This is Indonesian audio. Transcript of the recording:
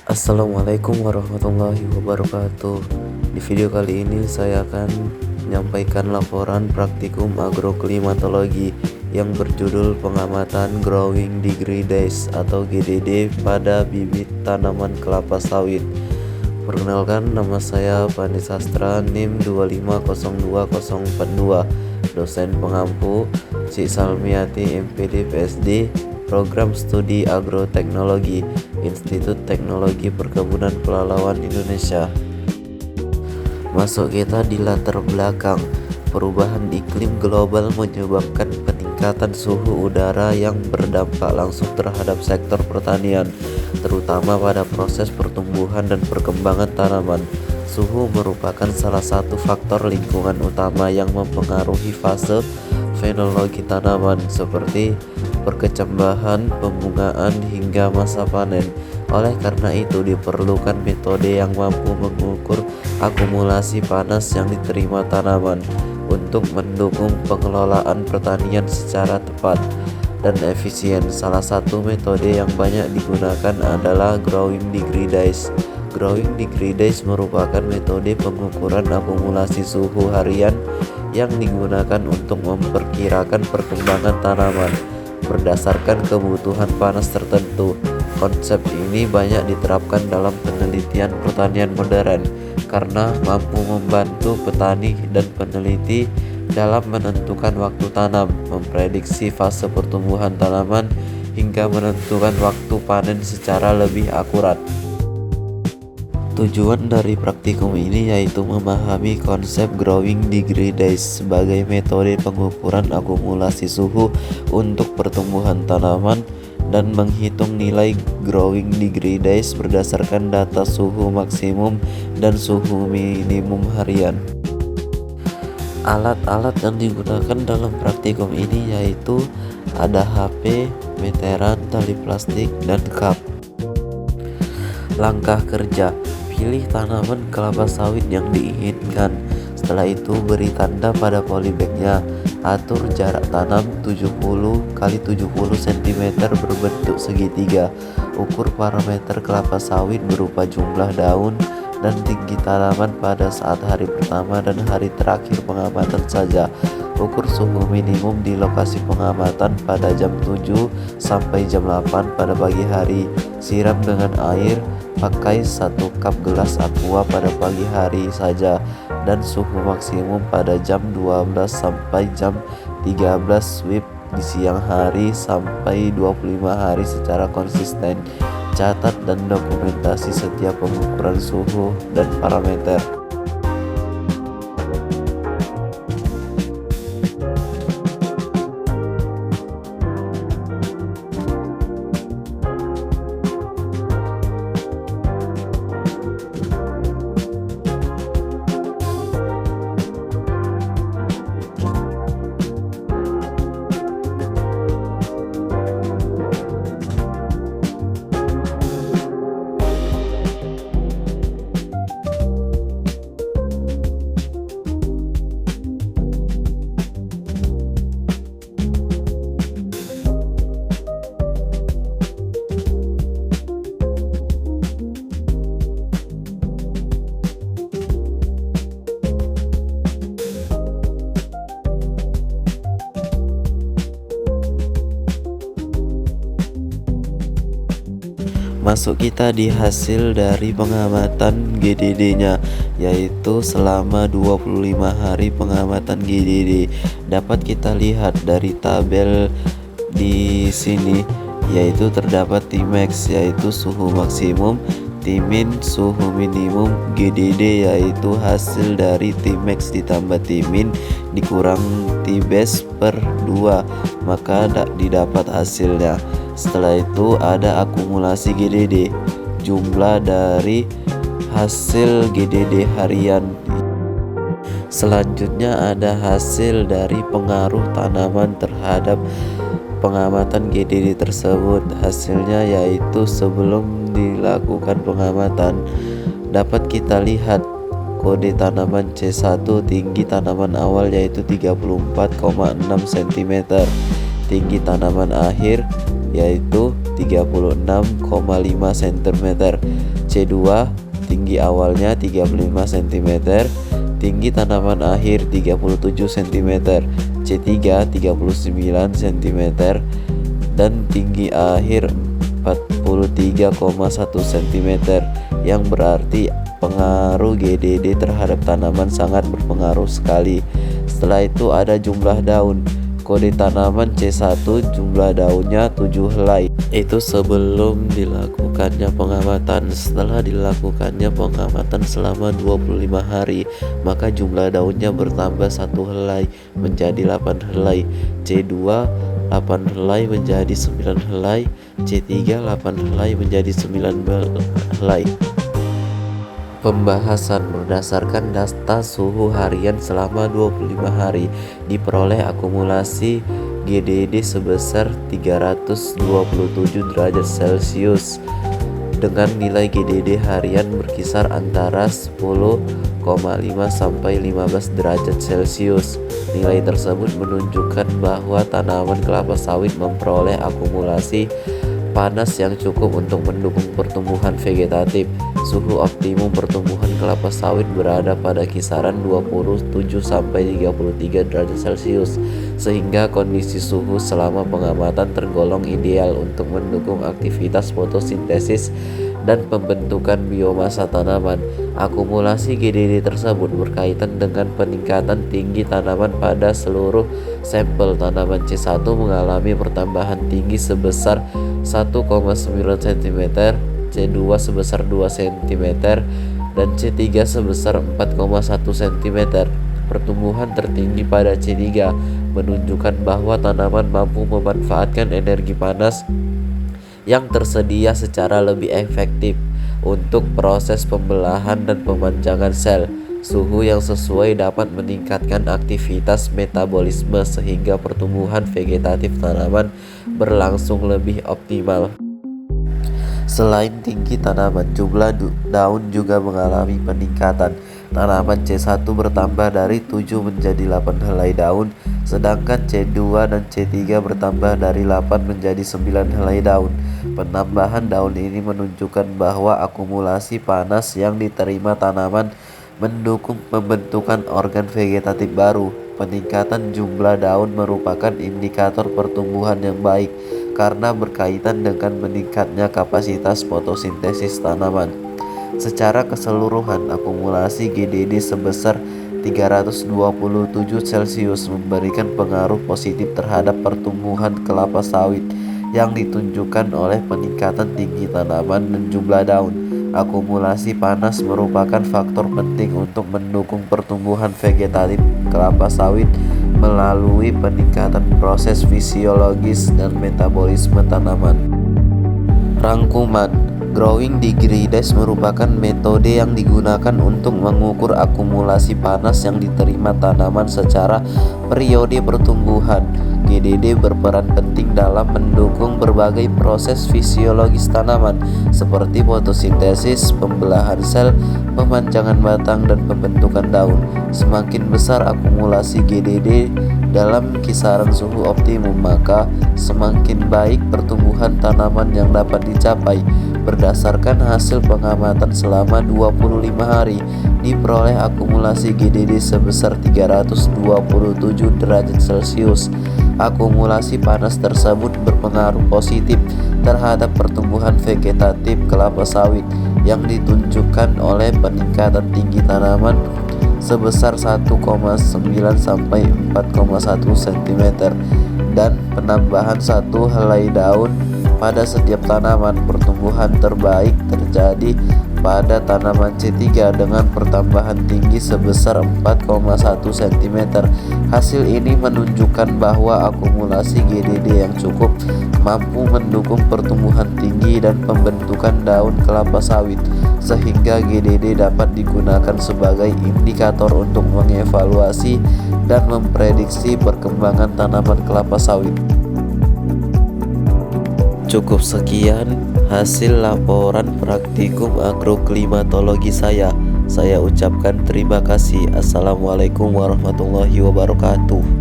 Assalamualaikum warahmatullahi wabarakatuh. Di video kali ini saya akan menyampaikan laporan praktikum agroklimatologi yang berjudul pengamatan Growing Degree Days atau GDD pada bibit tanaman kelapa sawit. Perkenalkan, nama saya Fandi Sastra, NIM 2502042, dosen pengampu Cik Salmiati MPD PSD, Program Studi Agroteknologi, Institut Teknologi Perkebunan Pelalawan Indonesia. Masuk kita di latar belakang. Perubahan iklim global menyebabkan peningkatan suhu udara yang berdampak langsung terhadap sektor pertanian, terutama pada proses pertumbuhan dan perkembangan tanaman. Suhu merupakan salah satu faktor lingkungan utama yang mempengaruhi fase fenologi tanaman seperti perkecambahan, pembungaan, hingga masa panen. Oleh karena itu diperlukan metode yang mampu mengukur akumulasi panas yang diterima tanaman untuk mendukung pengelolaan pertanian secara tepat dan efisien. Salah satu metode yang banyak digunakan adalah Growing Degree Days. Growing Degree Days merupakan metode pengukuran akumulasi suhu harian yang digunakan untuk memperkirakan perkembangan tanaman berdasarkan kebutuhan panas tertentu. Konsep ini banyak diterapkan dalam penelitian pertanian modern karena mampu membantu petani dan peneliti dalam menentukan waktu tanam, memprediksi fase pertumbuhan tanaman, hingga menentukan waktu panen secara lebih akurat. Tujuan dari praktikum ini yaitu memahami konsep Growing Degree Days sebagai metode pengukuran akumulasi suhu untuk pertumbuhan tanaman dan menghitung nilai Growing Degree Days berdasarkan data suhu maksimum dan suhu minimum harian. Alat-alat yang digunakan dalam praktikum ini yaitu ada HP, meteran, tali plastik, dan cup. Langkah kerja: pilih tanaman kelapa sawit yang diinginkan. Setelah itu beri tanda pada polybagnya. Atur jarak tanam 70 x 70 cm berbentuk segitiga. Ukur parameter kelapa sawit berupa jumlah daun dan tinggi tanaman pada saat hari pertama dan hari terakhir pengamatan saja. Ukur suhu minimum di lokasi pengamatan pada jam 7 sampai jam 8 pada pagi hari. Siram dengan air. Pakai 1 cup gelas aqua pada pagi hari saja dan suhu maksimum pada jam 12 sampai jam 13. Sweep di siang hari sampai 25 hari secara konsisten. Catat dan dokumentasi setiap pengukuran suhu dan parameter. Masuk kita di hasil dari pengamatan GDD-nya, yaitu selama 25 hari pengamatan GDD. Dapat kita lihat dari tabel di sini, yaitu terdapat Tmax yaitu suhu maksimum, Tmin suhu minimum, GDD yaitu hasil dari Tmax ditambah Tmin dikurang Tbase per 2, maka didapat hasilnya. Setelah itu ada akumulasi GDD, jumlah dari hasil GDD harian. Selanjutnya ada hasil dari pengaruh tanaman terhadap pengamatan GDD tersebut. Hasilnya yaitu sebelum dilakukan pengamatan dapat kita lihat kode tanaman C1, tinggi tanaman awal yaitu 34,6 cm, tinggi tanaman akhir yaitu 36,5 cm. C2 tinggi awalnya 35 cm, tinggi tanaman akhir 37 cm. C3 39 cm, dan tinggi akhir 43,1 cm, yang berarti pengaruh GDD terhadap tanaman sangat berpengaruh sekali. Setelah itu ada jumlah daun. Kode tanaman C1, jumlah daunnya 7 helai. Itu sebelum dilakukannya pengamatan. Setelah dilakukannya pengamatan selama 25 hari, maka jumlah daunnya bertambah 1 helai menjadi 8 helai. C2 8 helai menjadi 9 helai. C3 8 helai menjadi 9 helai. Pembahasan berdasarkan data suhu harian selama 25 hari. Diperoleh akumulasi GDD sebesar 327 derajat Celcius dengan nilai GDD harian berkisar antara 10,5 sampai 15 derajat Celcius. Nilai tersebut menunjukkan bahwa tanaman kelapa sawit memperoleh akumulasi panas yang cukup untuk mendukung pertumbuhan vegetatif. Suhu optimum pertumbuhan kelapa sawit berada pada kisaran 27 sampai 33 derajat Celcius, sehingga kondisi suhu selama pengamatan tergolong ideal untuk mendukung aktivitas fotosintesis dan pembentukan biomasa tanaman. Akumulasi GDD tersebut berkaitan dengan peningkatan tinggi tanaman pada seluruh sampel. Tanaman C1 mengalami pertambahan tinggi sebesar 1,9 cm, C2 sebesar 2 cm, dan C3 sebesar 4,1 cm. Pertumbuhan tertinggi pada C3 menunjukkan bahwa tanaman mampu memanfaatkan energi panas yang tersedia secara lebih efektif untuk proses pembelahan dan pemanjangan sel. Suhu yang sesuai dapat meningkatkan aktivitas metabolisme sehingga pertumbuhan vegetatif tanaman berlangsung lebih optimal. Selain tinggi tanaman, jumlah daun juga mengalami peningkatan. Tanaman C1 bertambah dari 7 menjadi 8 helai daun, sedangkan C2 dan C3 bertambah dari 8 menjadi 9 helai daun. Penambahan daun ini menunjukkan bahwa akumulasi panas yang diterima tanaman mendukung pembentukan organ vegetatif baru. Peningkatan jumlah daun merupakan indikator pertumbuhan yang baik karena berkaitan dengan meningkatnya kapasitas fotosintesis tanaman. Secara keseluruhan, akumulasi GDD sebesar 327 Celcius memberikan pengaruh positif terhadap pertumbuhan kelapa sawit yang ditunjukkan oleh peningkatan tinggi tanaman dan jumlah daun. Akumulasi panas merupakan faktor penting untuk mendukung pertumbuhan vegetatif kelapa sawit melalui peningkatan proses fisiologis dan metabolisme tanaman. Rangkuman. Growing degree dash merupakan metode yang digunakan untuk mengukur akumulasi panas yang diterima tanaman secara periode pertumbuhan. GDD berperan penting dalam mendukung berbagai proses fisiologis tanaman seperti fotosintesis, pembelahan sel, pemanjangan batang, dan pembentukan daun. Semakin besar akumulasi GDD dalam kisaran suhu optimum, maka semakin baik pertumbuhan tanaman yang dapat dicapai. Berdasarkan hasil pengamatan selama 25 hari, diperoleh akumulasi GDD sebesar 327 derajat Celcius. Akumulasi panas tersebut berpengaruh positif terhadap pertumbuhan vegetatif kelapa sawit yang ditunjukkan oleh peningkatan tinggi tanaman sebesar 1,9 sampai 4,1 cm dan penambahan 1 helai daun pada setiap tanaman. Pertumbuhan terbaik terjadi pada tanaman C3 dengan pertambahan tinggi sebesar 4,1 cm. Hasil ini menunjukkan bahwa akumulasi GDD yang cukup mampu mendukung pertumbuhan tinggi dan pembentukan daun kelapa sawit, sehingga GDD dapat digunakan sebagai indikator untuk mengevaluasi dan memprediksi perkembangan tanaman kelapa sawit. Cukup sekian hasil laporan praktikum agroklimatologi saya. Saya ucapkan terima kasih. Assalamualaikum warahmatullahi wabarakatuh.